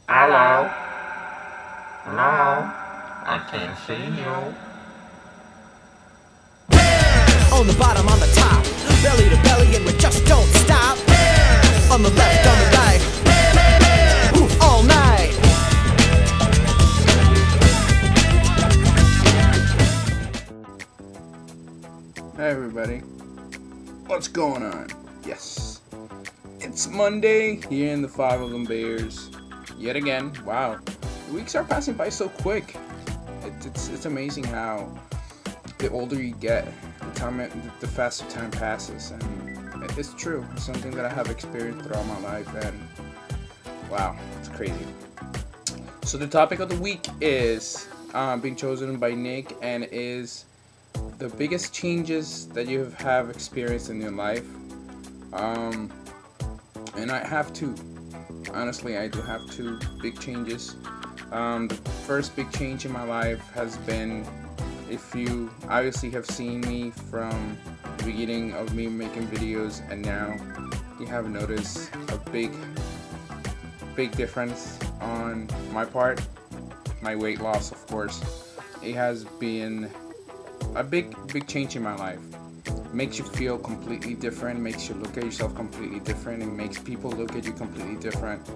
Hello? No, I can't see you. On the bottom, on the top, belly to belly, and we just don't stop. On the left, on the right, ooh, all night. Hey everybody, what's going on? Yes, it's Monday here in the Five of Them Bears. Yet again, wow, the weeks are passing by so quick. It's amazing how the older you get, the faster time passes, and it's true. It's something that I have experienced throughout my life, and wow, it's crazy. So the topic of the week is being chosen by Nick, and is the biggest changes that you have experienced in your life. And I have two. Honestly, I do have two big changes. The first big change in my life has been, if you obviously have seen me from the beginning of me making videos and now, you have noticed a big difference on my part. My weight loss, of course. It has been a big change in my life. It makes you feel completely different, makes you look at yourself completely different, it makes people look at you completely different,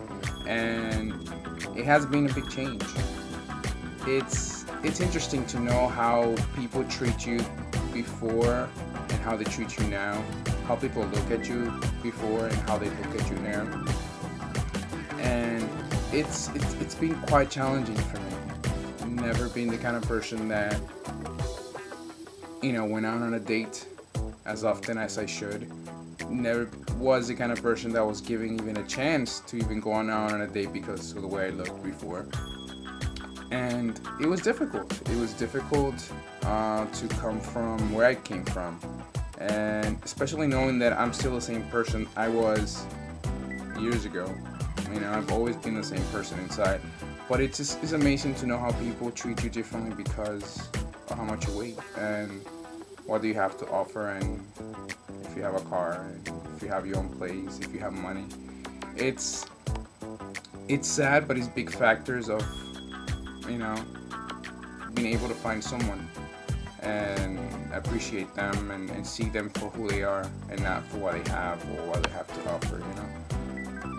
and it has been a big change. It's interesting to know how people treat you before and how they treat you now, how people look at you before and how they look at you now, and it's been quite challenging for me. Never been the kind of person that, you know, went out on a date as often as I should. Never was the kind of person that was giving even a chance to even go on out on a date because of the way I looked before. And it was difficult. It was difficult to come from where I came from. And especially knowing that I'm still the same person I was years ago. You know, I've always been the same person inside. But it's amazing to know how people treat you differently because how much you weigh and what do you have to offer, and if you have a car, and if you have your own place, if you have money. It's sad, but it's big factors of, you know, being able to find someone and appreciate them and see them for who they are and not for what they have or what they have to offer, you know.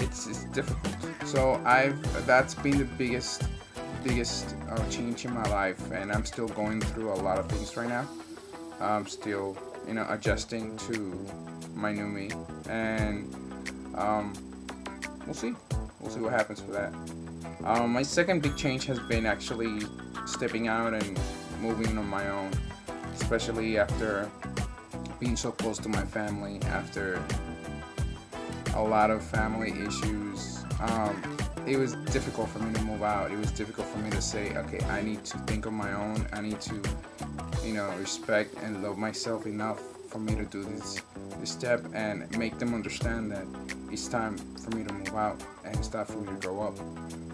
It's difficult. So that's been the biggest change in my life, and I'm still going through a lot of things right now. I'm still, you know, adjusting to my new me, and we'll see what happens with that. My second big change has been actually stepping out and moving on my own, especially after being so close to my family, after a lot of family issues. It was difficult for me to move out. It was difficult for me to say, okay, I need to think on my own. I need to, you know, respect and love myself enough for me to do this step and make them understand that it's time for me to move out and it's time for me to grow up.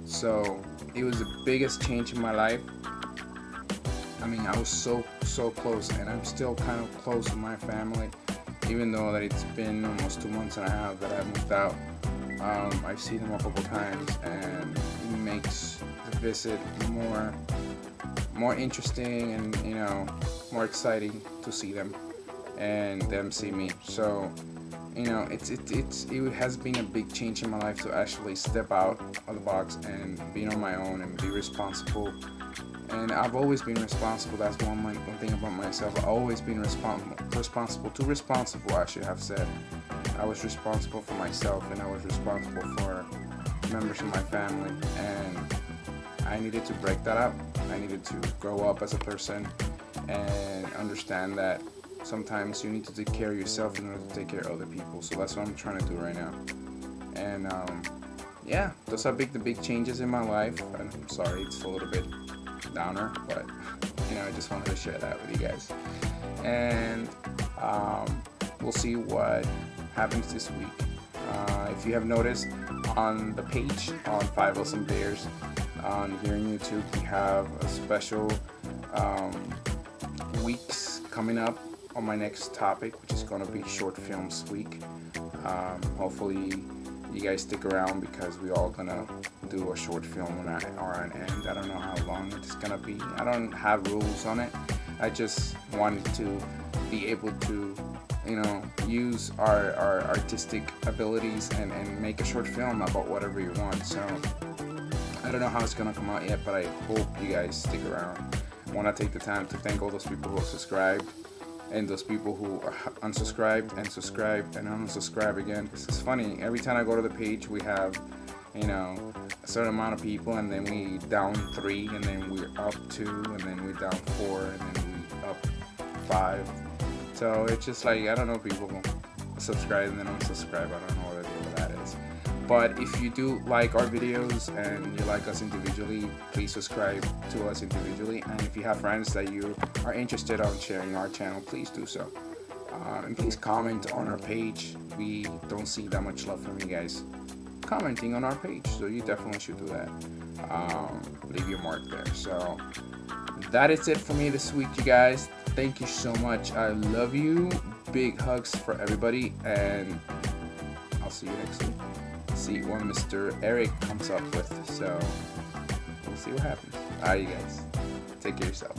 So it was the biggest change in my life. I mean, I was so close, and I'm still kind of close to my family, even though that it's been almost 2 months and a half that I moved out. I've seen them a couple times, and it makes the visit more interesting and, you know, more exciting to see them and them see me. So, you know, it has been a big change in my life to actually step out of the box and be on my own and be responsible. And I've always been responsible. That's one thing about myself. I've always been responsible, I should have said. I was responsible for myself, and I was responsible for members of my family, and I needed to break that up. I needed to grow up as a person and understand that sometimes you need to take care of yourself in order to take care of other people. So that's what I'm trying to do right now. And yeah, those are the big changes in my life. And I'm sorry, it's a little bit downer, but you know, I just wanted to share that with you guys. And we'll see what happens this week. If you have noticed on the page on Five Awesome Bears on here on YouTube, we have a special weeks coming up on my next topic, which is going to be short films week. Hopefully you guys stick around because we all gonna do a short film on our end. I don't know how long it's gonna be. I don't have rules on it. I just wanted to be able to, you know, use our artistic abilities and make a short film about whatever you want. So I don't know how it's gonna come out yet, but I hope you guys stick around. I want to take the time to thank all those people who have subscribed and those people who are unsubscribed and subscribed and unsubscribe again. This is funny. Every time I go to the page, we have, you know, a certain amount of people, and then we down 3, and then we're up 2, and then we're down 4, and then we up 5. So it's just like, I don't know, people subscribe and then unsubscribe. I don't know what the deal with that is. But if you do like our videos and you like us individually, please subscribe to us individually. And if you have friends that you are interested on sharing our channel, please do so. And please comment on our page. We don't see that much love from you guys commenting on our page, so you definitely should do that. Leave your mark there. So that is it for me this week, you guys. Thank you so much. I love you. Big hugs for everybody, and I'll see you next week. See what Mr. Eric comes up with. So we'll see what happens. Alright, you guys. Take care of yourself.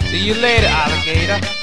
See you later, alligator.